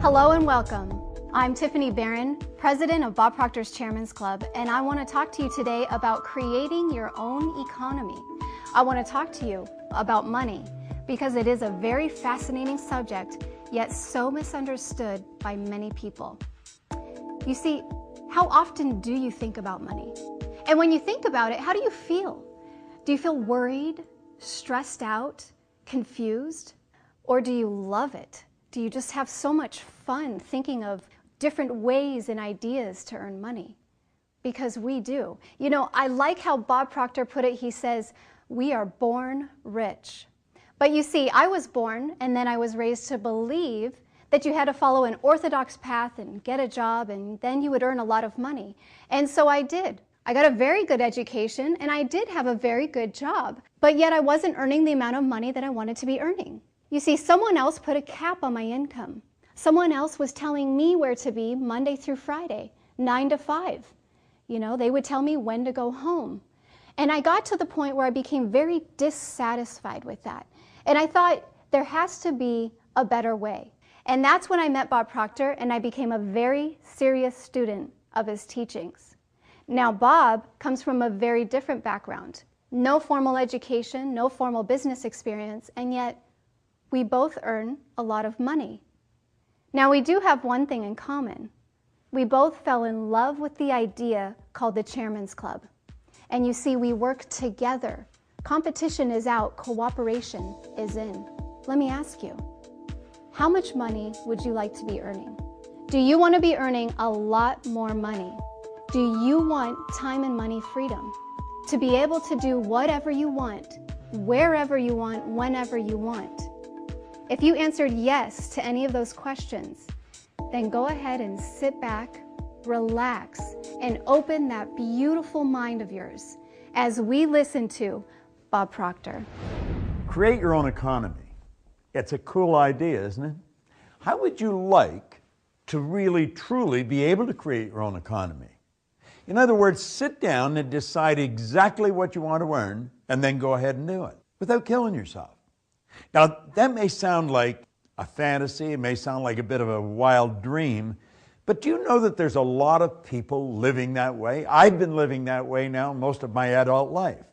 Hello and welcome. I'm Tiffany Barron, president of Bob Proctor's Chairman's Club, and I want to talk to you today about creating your own economy. I want to talk to you about money because it is a very fascinating subject, yet so misunderstood by many people. You see, how often do you think about money? And when you think about it, how do you feel? Do you feel worried, stressed out, confused? Or do you love it? Do you just have so much fun thinking of different ways and ideas to earn money? Because we do. You know, I like how Bob Proctor put it. He says, we are born rich. But you see, I was born and then I was raised to believe that you had to follow an orthodox path and get a job and then you would earn a lot of money. And so I did. I got a very good education and I did have a very good job, but yet I wasn't earning the amount of money that I wanted to be earning. You see, someone else put a cap on my income. Someone else was telling me where to be Monday through Friday, 9 to 5. You know, they would tell me when to go home. And I got to the point where I became very dissatisfied with that. And I thought there has to be a better way. And that's when I met Bob Proctor and I became a very serious student of his teachings. Now, Bob comes from a very different background. No formal education, no formal business experience, and yet we both earn a lot of money. Now, we do have one thing in common. We both fell in love with the idea called the Chairman's Club. And you see, we work together. Competition is out, cooperation is in. Let me ask you, how much money would you like to be earning? Do you want to be earning a lot more money? Do you want time and money freedom? To be able to do whatever you want, wherever you want, whenever you want? If you answered yes to any of those questions, then go ahead and sit back, relax, and open that beautiful mind of yours as we listen to Bob Proctor. Create your own economy. It's a cool idea, isn't it? How would you like to really, truly be able to create your own economy? In other words, sit down and decide exactly what you want to earn and then go ahead and do it without killing yourself. Now, that may sound like a fantasy, it may sound like a bit of a wild dream, but do you know that there's a lot of people living that way? I've been living that way now most of my adult life.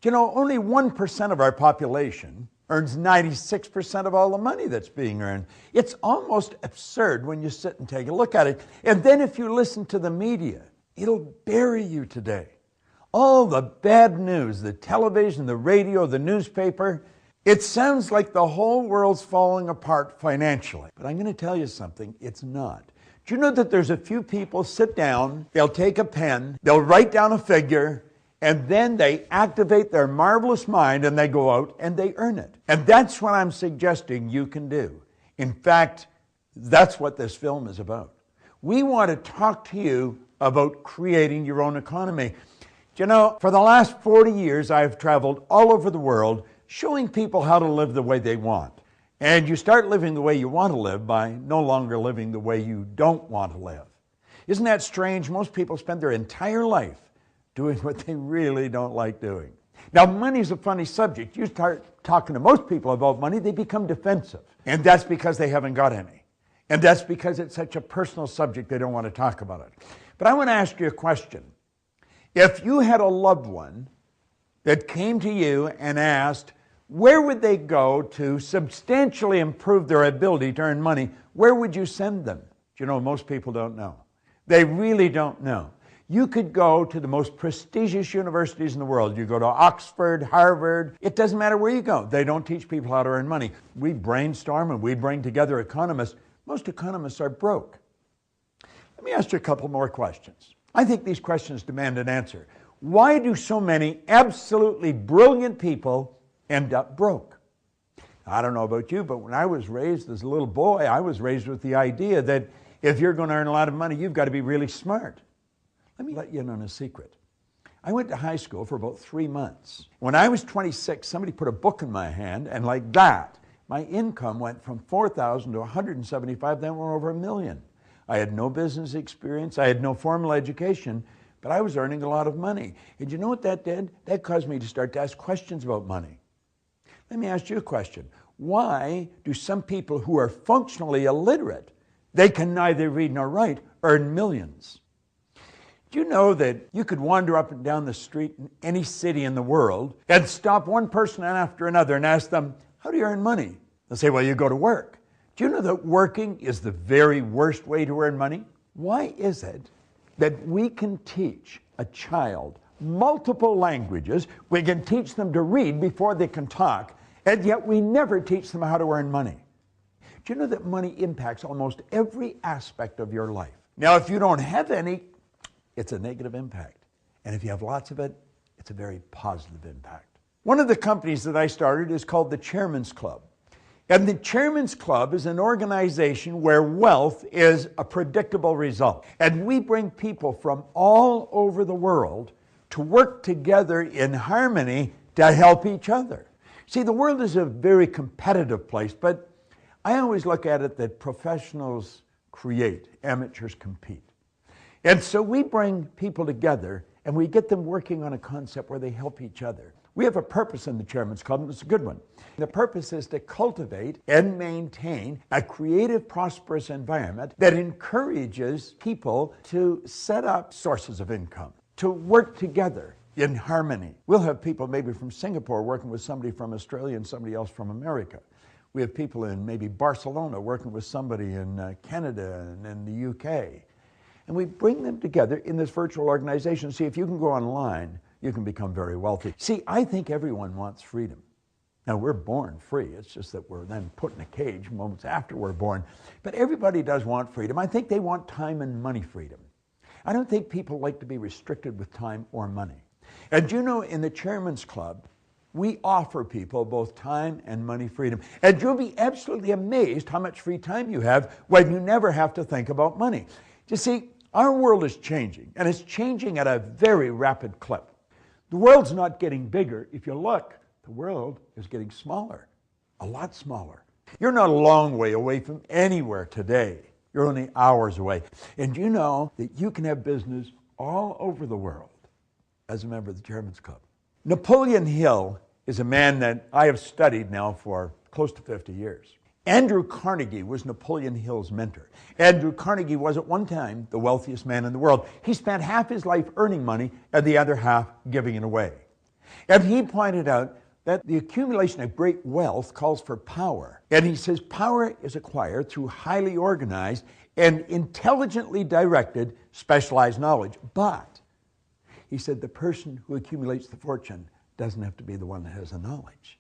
Do you know, only 1% of our population earns 96% of all the money that's being earned. It's almost absurd when you sit and take a look at it. And then if you listen to the media, it'll bury you today. All the bad news, the television, the radio, the newspaper, it sounds like the whole world's falling apart financially. But I'm going to tell you something, it's not. Do you know that there's a few people sit down, they'll take a pen, they'll write down a figure, and then they activate their marvelous mind and they go out and they earn it. And that's what I'm suggesting you can do. In fact, that's what this film is about. We want to talk to you about creating your own economy. Do you know, for the last 40 years, I've traveled all over the world showing people how to live the way they want. And you start living the way you want to live by no longer living the way you don't want to live. Isn't that strange? Most people spend their entire life doing what they really don't like doing. Now, money's a funny subject. You start talking to most people about money, they become defensive. And that's because they haven't got any. And that's because it's such a personal subject, they don't want to talk about it. But I want to ask you a question. If you had a loved one that came to you and asked, where would they go to substantially improve their ability to earn money? Where would you send them? You know, most people don't know. They really don't know. You could go to the most prestigious universities in the world. You go to Oxford, Harvard. It doesn't matter where you go. They don't teach people how to earn money. We brainstorm and we bring together economists. Most economists are broke. Let me ask you a couple more questions. I think these questions demand an answer. Why do so many absolutely brilliant people end up broke? I don't know about you, but when I was raised as a little boy, I was raised with the idea that if you're going to earn a lot of money, you've got to be really smart. Let me let you in on a secret. I went to high school for about 3 months. When I was 26, somebody put a book in my hand, and like that, my income went from $4,000 to $175,000, then went over $1 million. I had no business experience, I had no formal education, but I was earning a lot of money. And you know what that did? That caused me to start to ask questions about money. Let me ask you a question. Why do some people who are functionally illiterate they can neither read nor write, earn millions. Do you know that you could wander up and down the street in any city in the world and stop one person after another and ask them, how do you earn money? They'll say, well, you go to work. Do you know that working is the very worst way to earn money? Why is it that we can teach a child multiple languages, we can teach them to read before they can talk, and yet we never teach them how to earn money? Do you know that money impacts almost every aspect of your life? Now, if you don't have any, it's a negative impact. And if you have lots of it, it's a very positive impact. One of the companies that I started is called the Chairman's Club. And the Chairman's Club is an organization where wealth is a predictable result. And we bring people from all over the world to work together in harmony to help each other. See, the world is a very competitive place, but I always look at it that professionals create, amateurs compete. And so we bring people together and we get them working on a concept where they help each other. We have a purpose in the Chairman's Club, and it's a good one. The purpose is to cultivate and maintain a creative, prosperous environment that encourages people to set up sources of income, to work together in harmony. We'll have people maybe from Singapore working with somebody from Australia and somebody else from America. We have people in maybe Barcelona working with somebody in Canada and in the UK. And we bring them together in this virtual organization. See, if you can go online, you can become very wealthy. See, I think everyone wants freedom. Now, we're born free. It's just that we're then put in a cage moments after we're born. But everybody does want freedom. I think they want time and money freedom. I don't think people like to be restricted with time or money. And you know, in the Chairman's Club, we offer people both time and money freedom. And you'll be absolutely amazed how much free time you have when you never have to think about money. You see, our world is changing, and it's changing at a very rapid clip. The world's not getting bigger. If you look, the world is getting smaller, a lot smaller. You're not a long way away from anywhere today. You're only hours away. And you know that you can have business all over the world as a member of the Chairman's Club. Napoleon Hill is a man that I have studied now for close to 50 years. Andrew Carnegie was Napoleon Hill's mentor. Andrew Carnegie was at one time the wealthiest man in the world. He spent half his life earning money and the other half giving it away. And he pointed out that the accumulation of great wealth calls for power. And he says power is acquired through highly organized and intelligently directed specialized knowledge. But he said the person who accumulates the fortune doesn't have to be the one that has the knowledge.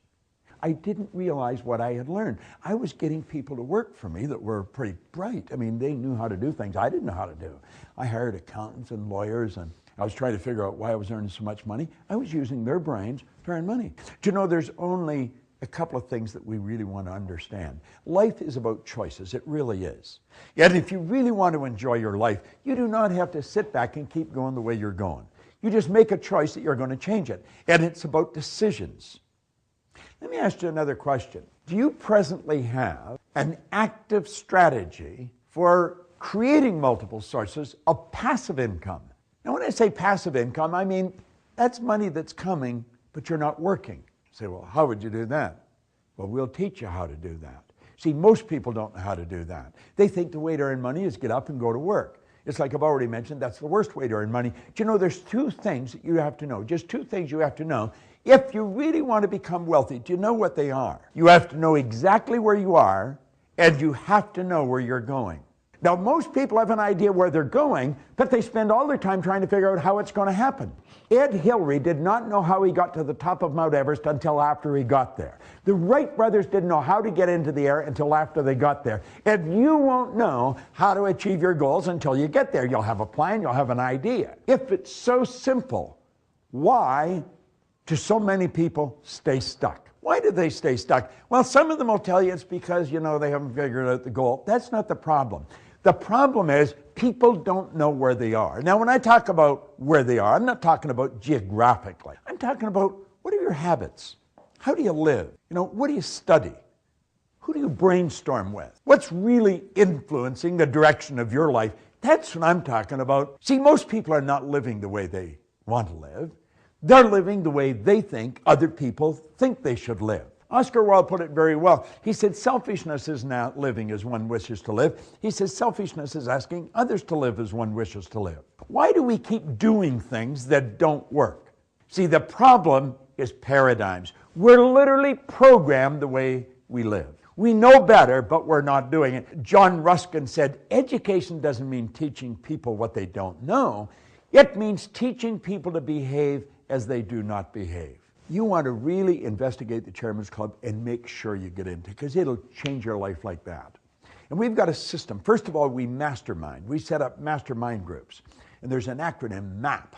I didn't realize what I had learned. I was getting people to work for me that were pretty bright. I mean, they knew how to do things I didn't know how to do. I hired accountants and lawyers, and I was trying to figure out why I was earning so much money. I was using their brains to earn money. Do you know, there's only a couple of things that we really want to understand. Life is about choices. It really is. Yet if you really want to enjoy your life, you do not have to sit back and keep going the way you're going. You just make a choice that you're going to change it. And it's about decisions. Let me ask you another question. Do you presently have an active strategy for creating multiple sources of passive income? Now, when I say passive income, I mean that's money that's coming, but you're not working. You say, well, how would you do that? Well, we'll teach you how to do that. See, most people don't know how to do that. They think the way to earn money is get up and go to work. It's like I've already mentioned, that's the worst way to earn money. Do you know there's two things that you have to know, just two things you have to know. If you really want to become wealthy, do you know what they are? You have to know exactly where you are, and you have to know where you're going. Now, most people have an idea where they're going, but they spend all their time trying to figure out how it's going to happen. Ed Hillary did not know how he got to the top of Mount Everest until after he got there. The Wright brothers didn't know how to get into the air until after they got there. And you won't know how to achieve your goals until you get there. You'll have a plan, you'll have an idea. If it's so simple, why do so many people stay stuck? Why do they stay stuck? Well, some of them will tell you it's because, you know, they haven't figured out the goal. That's not the problem. The problem is people don't know where they are. Now, when I talk about where they are, I'm not talking about geographically. I'm talking about what are your habits? How do you live? You know, what do you study? Who do you brainstorm with? What's really influencing the direction of your life? That's what I'm talking about. See, most people are not living the way they want to live. They're living the way they think other people think they should live. Oscar Wilde put it very well. He said, selfishness is not living as one wishes to live. He says, selfishness is asking others to live as one wishes to live. Why do we keep doing things that don't work? See, the problem is paradigms. We're literally programmed the way we live. We know better, but we're not doing it. John Ruskin said, education doesn't mean teaching people what they don't know. It means teaching people to behave as they do not behave. You want to really investigate the Chairman's Club and make sure you get into it, because it'll change your life like that. And we've got a system. First of all, we mastermind. We set up mastermind groups. And there's an acronym, MAP.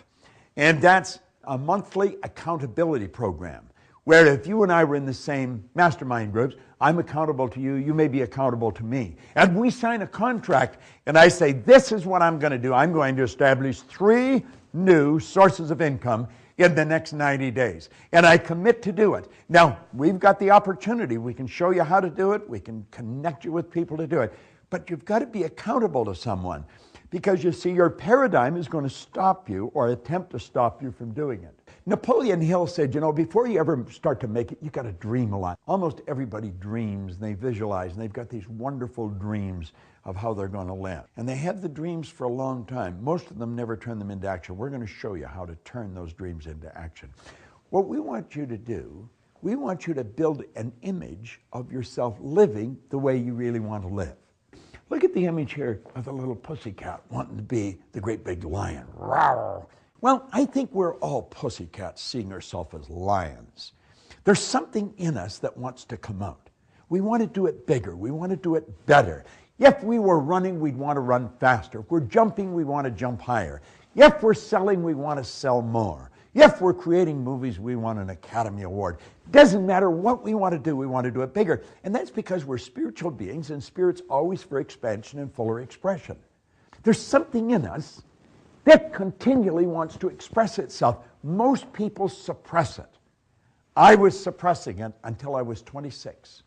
And that's a monthly accountability program, where if you and I were in the same mastermind groups, I'm accountable to you, you may be accountable to me. And we sign a contract, and I say, this is what I'm going to do. I'm going to establish 3 new sources of income in the next 90 days. And I commit to do it. Now, we've got the opportunity. We can show you how to do it. We can connect you with people to do it. But you've got to be accountable to someone, because you see, your paradigm is going to stop you or attempt to stop you from doing it. Napoleon Hill said, you know, before you ever start to make it, you got to dream a lot. Almost everybody dreams, and they visualize, and they've got these wonderful dreams of how they're going to live. And they have the dreams for a long time. Most of them never turn them into action. We're going to show you how to turn those dreams into action. What we want you to do, we want you to build an image of yourself living the way you really want to live. Look at the image here of the little pussycat wanting to be the great big lion. Rawr. Well, I think we're all pussycats seeing ourselves as lions. There's something in us that wants to come out. We want to do it bigger. We want to do it better. If we were running, we'd want to run faster. If we're jumping, we want to jump higher. If we're selling, we want to sell more. If we're creating movies, we want an Academy Award. Doesn't matter what we want to do it bigger. And that's because we're spiritual beings, and spirit's always for expansion and fuller expression. There's something in us that continually wants to express itself. Most people suppress it. I was suppressing it until I was 26.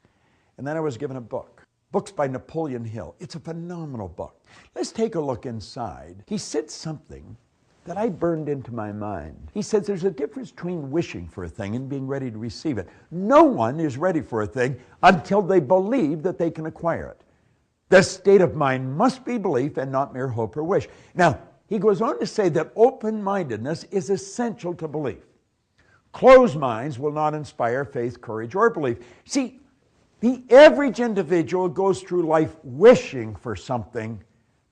And then I was given a book. Books by Napoleon Hill. It's a phenomenal book. Let's take a look inside. He said something that I burned into my mind. He says there's a difference between wishing for a thing and being ready to receive it. No one is ready for a thing until they believe that they can acquire it. The state of mind must be belief and not mere hope or wish. Now, he goes on to say that open-mindedness is essential to belief. Closed minds will not inspire faith, courage, or belief. See, the average individual goes through life wishing for something,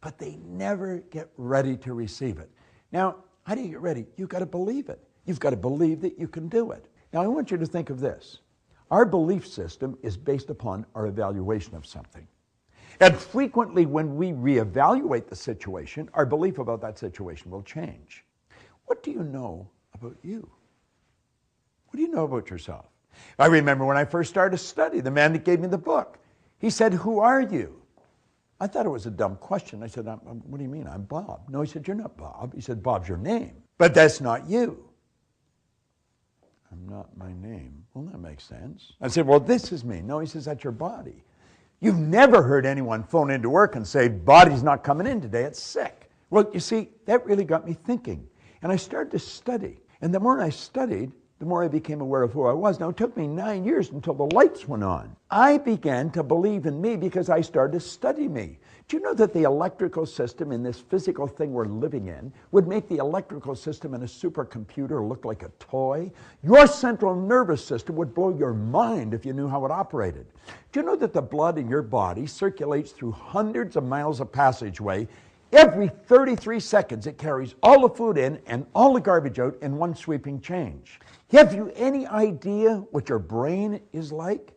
but they never get ready to receive it. Now, how do you get ready? You've got to believe it. You've got to believe that you can do it. Now, I want you to think of this. Our belief system is based upon our evaluation of something. And frequently when we reevaluate the situation, our belief about that situation will change. What do you know about you? What do you know about yourself? I remember when I first started to study, the man that gave me the book, he said, "Who are you?" I thought it was a dumb question. I said, "What do you mean? I'm Bob." "No," he said, "You're not Bob." He said, "Bob's your name, but that's not you." "I'm not my name." "Well, that makes sense." I said, "Well, this is me." "No," he says, "That's your body." You've never heard anyone phone into work and say, "Body's not coming in today, it's sick." Well, you see, that really got me thinking. And I started to study. And the more I studied, the more I became aware of who I was. Now, it took me 9 years until the lights went on. I began to believe in me because I started to study me. Do you know that the electrical system in this physical thing we're living in would make the electrical system in a supercomputer look like a toy? Your central nervous system would blow your mind if you knew how it operated. Do you know that the blood in your body circulates through hundreds of miles of passageway? Every 33 seconds, it carries all the food in and all the garbage out in one sweeping change. Have you any idea what your brain is like?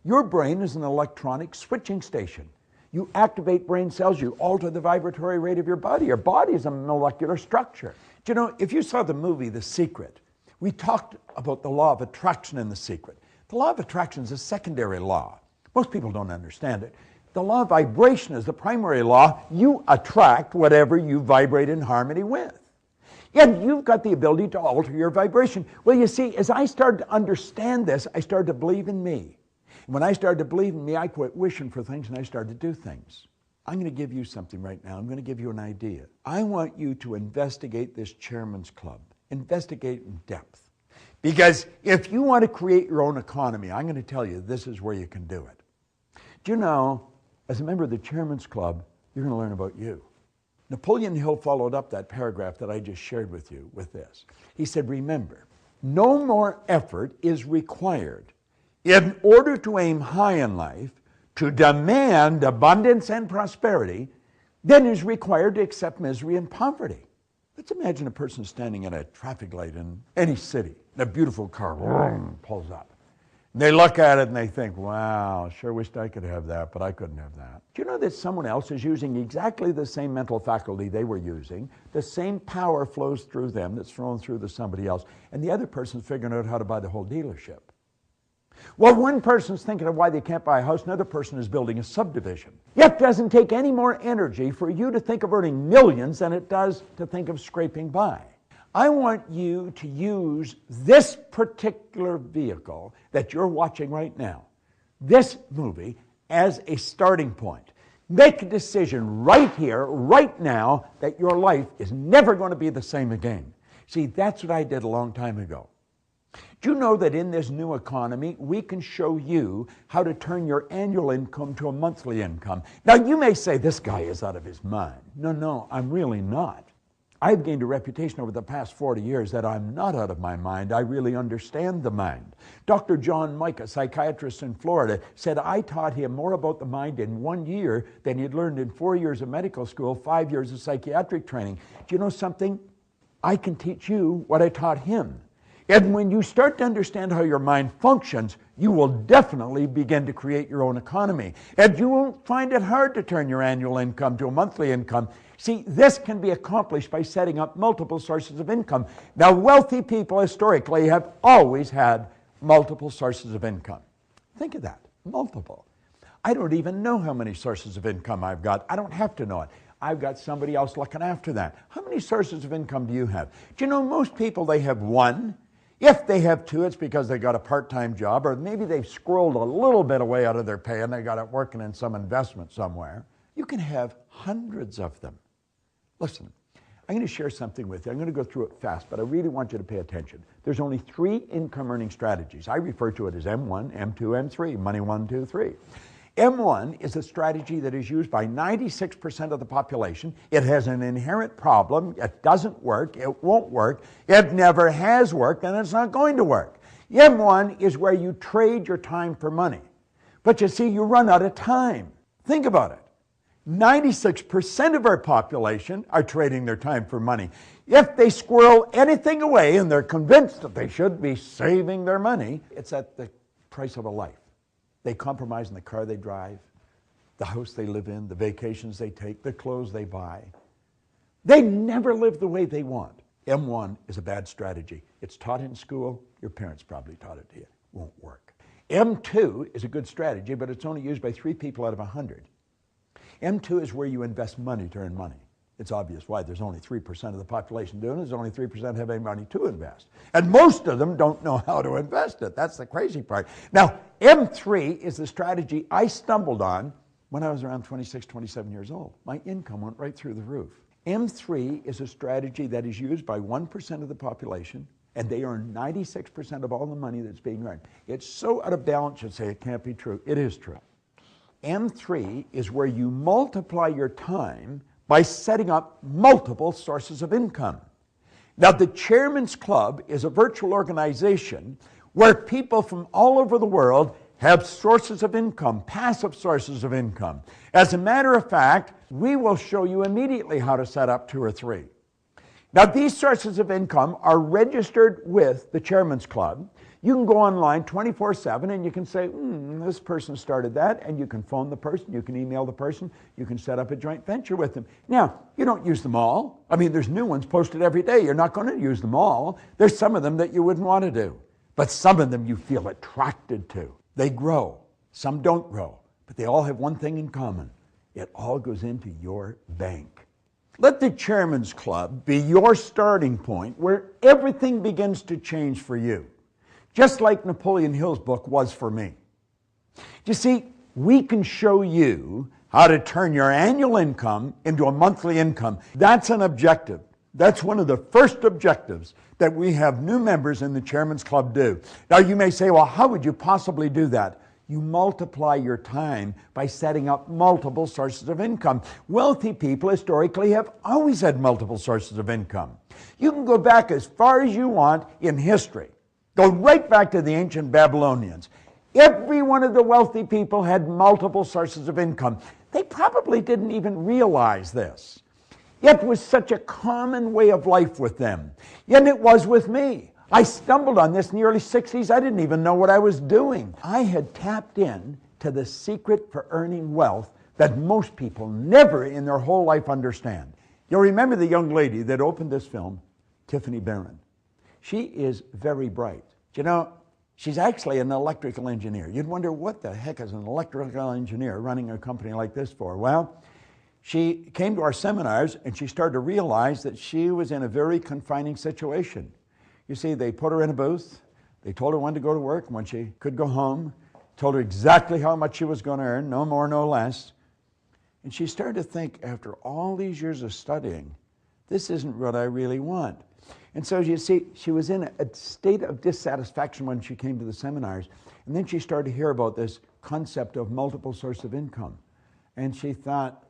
Your brain is an electronic switching station. You activate brain cells, you alter the vibratory rate of your body. Your body is a molecular structure. Do you know, if you saw the movie The Secret, we talked about the law of attraction in The Secret. The law of attraction is a secondary law. Most people don't understand it. The law of vibration is the primary law. You attract whatever you vibrate in harmony with. And you've got the ability to alter your vibration. Well, you see, as I started to understand this, I started to believe in me. And when I started to believe in me, I quit wishing for things and I started to do things. I'm going to give you something right now. I'm going to give you an idea. I want you to investigate this Chairman's Club. Investigate in depth. Because if you want to create your own economy, I'm going to tell you this is where you can do it. Do you know, as a member of the Chairman's Club, you're going to learn about you. Napoleon Hill followed up that paragraph that I just shared with you with this. He said, remember, no more effort is required in order to aim high in life, to demand abundance and prosperity, than is required to accept misery and poverty. Let's imagine a person standing at a traffic light in any city, and a beautiful car pulls up. And they look at it and they think, wow, sure wished I could have that, but I couldn't have that. Do you know that someone else is using exactly the same mental faculty they were using? The same power flows through them that's thrown through to somebody else, and the other person's figuring out how to buy the whole dealership. Well, one person's thinking of why they can't buy a house, another person is building a subdivision. It doesn't take any more energy for you to think of earning millions than it does to think of scraping by. I want you to use this particular vehicle that you're watching right now, this movie, as a starting point. Make a decision right here, right now, that your life is never going to be the same again. See, that's what I did a long time ago. Do you know that in this new economy, we can show you how to turn your annual income to a monthly income? Now, you may say, this guy is out of his mind. No, I'm really not. I've gained a reputation over the past 40 years that I'm not out of my mind. I really understand the mind. Dr. John Mike, a psychiatrist in Florida, said I taught him more about the mind in 1 year than he'd learned in 4 years of medical school, 5 years of psychiatric training. Do you know something? I can teach you what I taught him. And when you start to understand how your mind functions, you will definitely begin to create your own economy. And you won't find it hard to turn your annual income to a monthly income. See, this can be accomplished by setting up multiple sources of income. Now, wealthy people historically have always had multiple sources of income. Think of that, multiple. I don't even know how many sources of income I've got. I don't have to know it. I've got somebody else looking after that. How many sources of income do you have? Do you know most people, they have one? If they have two, it's because they got a part-time job, or maybe they've squirreled a little bit away out of their pay and they got it working in some investment somewhere. You can have hundreds of them. Listen, I'm going to share something with you. I'm going to go through it fast, but I really want you to pay attention. There's only 3 income earning strategies. I refer to it as M1, M2, M3, money 1, 2, 3. M1 is a strategy that is used by 96% of the population. It has an inherent problem. It doesn't work. It won't work. It never has worked, and it's not going to work. M1 is where you trade your time for money. But you see, you run out of time. Think about it. 96% of our population are trading their time for money. If they squirrel anything away and they're convinced that they should be saving their money, it's at the price of a life. They compromise in the car they drive, the house they live in, the vacations they take, the clothes they buy. They never live the way they want. M1 is a bad strategy. It's taught in school. Your parents probably taught it to you. It won't work. M2 is a good strategy, but it's only used by 3 people out of 100. M2 is where you invest money to earn money. It's obvious why. There's only 3% of the population doing it. There's only 3% have any money to invest. And most of them don't know how to invest it. That's the crazy part. Now, M3 is the strategy I stumbled on when I was around 26, 27 years old. My income went right through the roof. M3 is a strategy that is used by 1% of the population, and they earn 96% of all the money that's being earned. It's so out of balance you'd say it can't be true. It is true. M3 is where you multiply your time by setting up multiple sources of income. Now, the Chairman's Club is a virtual organization where people from all over the world have sources of income, passive sources of income. As a matter of fact, we will show you immediately how to set up 2 or 3. Now, these sources of income are registered with the Chairman's Club. You can go online 24/7 and you can say, this person started that, and you can phone the person, you can email the person, you can set up a joint venture with them. Now, you don't use them all. I mean, there's new ones posted every day. You're not going to use them all. There's some of them that you wouldn't want to do, but some of them you feel attracted to. They grow. Some don't grow, but they all have one thing in common. It all goes into your bank. Let the Chairman's Club be your starting point where everything begins to change for you. Just like Napoleon Hill's book was for me. You see, we can show you how to turn your annual income into a monthly income. That's an objective. That's one of the first objectives that we have new members in the Chairman's Club do. Now you may say, well, how would you possibly do that? You multiply your time by setting up multiple sources of income. Wealthy people historically have always had multiple sources of income. You can go back as far as you want in history. Go right back to the ancient Babylonians. Every one of the wealthy people had multiple sources of income. They probably didn't even realize this. It was such a common way of life with them. And it was with me. I stumbled on this in the early 60s. I didn't even know what I was doing. I had tapped in to the secret for earning wealth that most people never in their whole life understand. You'll remember the young lady that opened this film, Tiffany Barron. She is very bright. You know, she's actually an electrical engineer. You'd wonder, what the heck is an electrical engineer running a company like this for? Well, she came to our seminars and she started to realize that she was in a very confining situation. You see, they put her in a booth, they told her when to go to work, when she could go home, told her exactly how much she was going to earn, no more, no less. And she started to think, after all these years of studying, this isn't what I really want. And so you see, she was in a state of dissatisfaction when she came to the seminars. And then she started to hear about this concept of multiple sources of income. And she thought,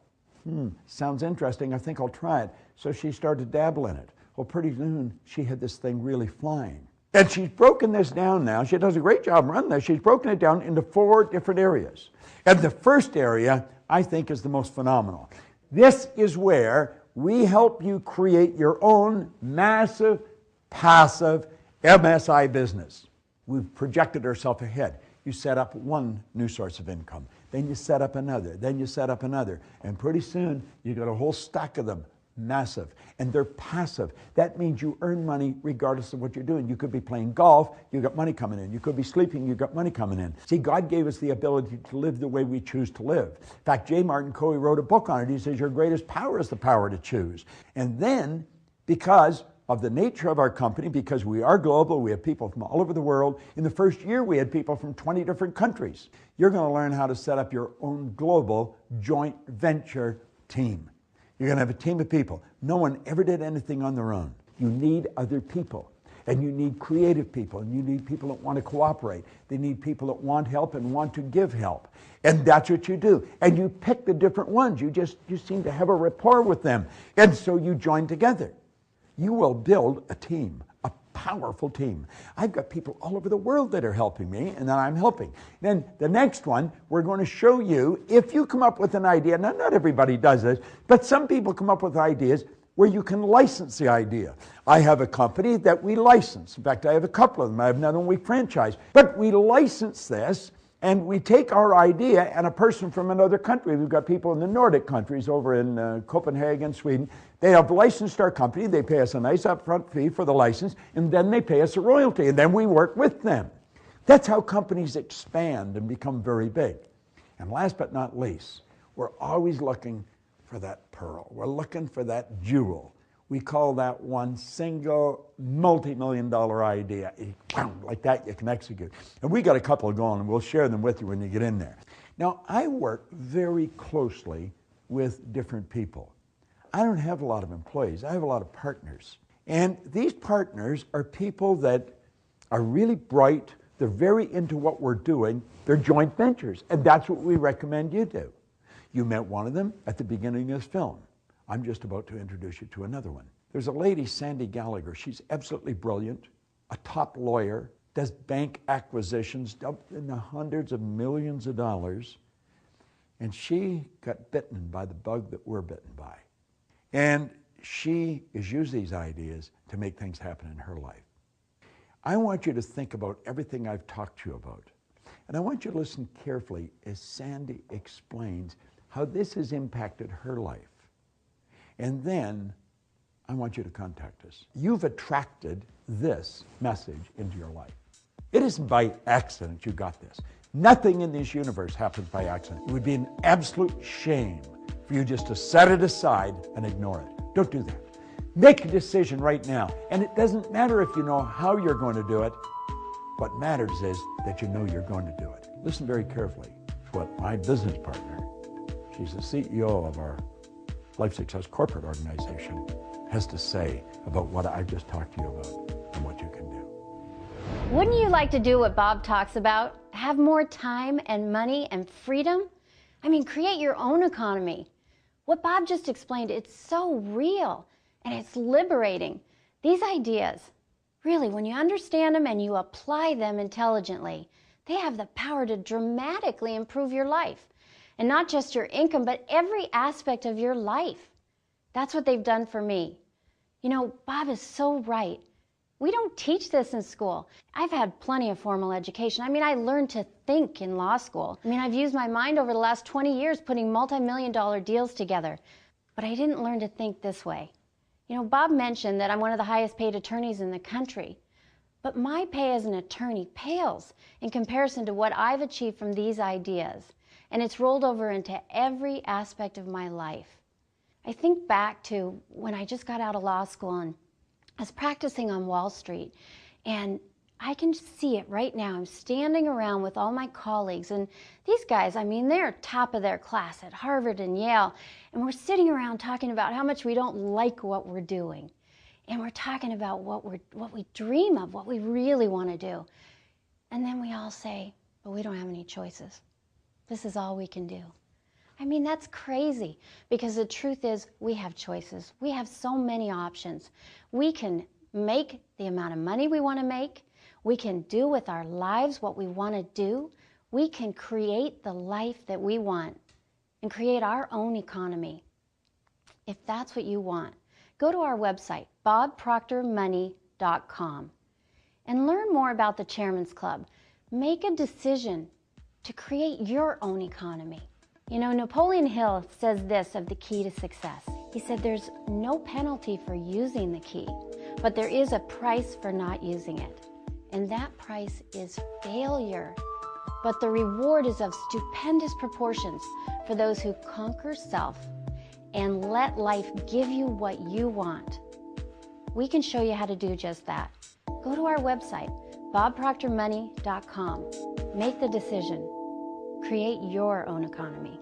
sounds interesting, I think I'll try it. So she started to dabble in it. Well, pretty soon, she had this thing really flying. And she's broken this down now. She does a great job running this. She's broken it down into 4 different areas. And the first area, I think, is the most phenomenal. This is where we help you create your own massive, passive MSI business. We've projected ourselves ahead. You set up one new source of income. Then you set up another. Then you set up another. And pretty soon, you got a whole stack of them. Massive. And they're passive. That means you earn money regardless of what you're doing. You could be playing golf, you got money coming in. You could be sleeping, you got money coming in. See, God gave us the ability to live the way we choose to live. In fact, J. Martin Coe wrote a book on it. He says, your greatest power is the power to choose. And then, because of the nature of our company, because we are global, we have people from all over the world. In the first year, we had people from 20 different countries. You're going to learn how to set up your own global joint venture team. You're going to have a team of people. No one ever did anything on their own. You need other people. And you need creative people. And you need people that want to cooperate. They need people that want help and want to give help. And that's what you do. And you pick the different ones. You seem to have a rapport with them. And so you join together. You will build a team, a powerful team. I've got people all over the world that are helping me and that I'm helping. Then the next one, we're going to show you, if you come up with an idea, now not everybody does this, but some people come up with ideas where you can license the idea. I have a company that we license. In fact, I have a couple of them. I have another one we franchise. But we license this, and we take our idea, and a person from another country, we've got people in the Nordic countries over in Copenhagen, Sweden, they have licensed our company, they pay us a nice upfront fee for the license, and then they pay us a royalty, and then we work with them. That's how companies expand and become very big. And last but not least, we're always looking for that pearl. We're looking for that jewel. We call that one single multi-million-dollar idea. Like that, you can execute. And we got a couple going, and we'll share them with you when you get in there. Now, I work very closely with different people. I don't have a lot of employees. I have a lot of partners. And these partners are people that are really bright. They're very into what we're doing. They're joint ventures, and that's what we recommend you do. You met one of them at the beginning of this film. I'm just about to introduce you to another one. There's a lady, Sandy Gallagher. She's absolutely brilliant, a top lawyer, does bank acquisitions in the hundreds of millions of dollars, and she got bitten by the bug that we're bitten by. And she has used these ideas to make things happen in her life. I want you to think about everything I've talked to you about. And I want you to listen carefully as Sandy explains how this has impacted her life. And then I want you to contact us. You've attracted this message into your life. It isn't by accident you got this. Nothing in this universe happens by accident. It would be an absolute shame for you just to set it aside and ignore it. Don't do that. Make a decision right now. And it doesn't matter if you know how you're going to do it. What matters is that you know you're going to do it. Listen very carefully to what my business partner, she's the CEO of our Life Success Corporate Organization, has to say about what I've just talked to you about and what you can do. Wouldn't you like to do what Bob talks about? Have more time and money and freedom? I mean, create your own economy. What Bob just explained, it's so real and it's liberating. These ideas, really, when you understand them and you apply them intelligently, they have the power to dramatically improve your life. And not just your income, but every aspect of your life. That's what they've done for me. You know, Bob is so right. We don't teach this in school. I've had plenty of formal education. I mean, I learned to think in law school. I mean, I've used my mind over the last 20 years putting multi-million-dollar deals together. But I didn't learn to think this way. You know, Bob mentioned that I'm one of the highest paid attorneys in the country. But my pay as an attorney pales in comparison to what I've achieved from these ideas. And it's rolled over into every aspect of my life. I think back to when I just got out of law school and I was practicing on Wall Street, and I can see it right now. I'm standing around with all my colleagues, and these guys, I mean, they're top of their class at Harvard and Yale, and we're sitting around talking about how much we don't like what we're doing. And we're talking about what we dream of, what we really want to do. And then we all say, but we don't have any choices. This is all we can do. I mean, that's crazy, because the truth is we have choices. We have so many options. We can make the amount of money we want to make. We can do with our lives what we want to do. We can create the life that we want and create our own economy. If that's what you want, go to our website, bobproctormoney.com, and learn more about the Chairman's Club. Make a decision to create your own economy. You know, Napoleon Hill says this of the key to success. He said there's no penalty for using the key, but there is a price for not using it. And that price is failure. But the reward is of stupendous proportions for those who conquer self and let life give you what you want. We can show you how to do just that. Go to our website, bobproctormoney.com. Make the decision. Create your own economy.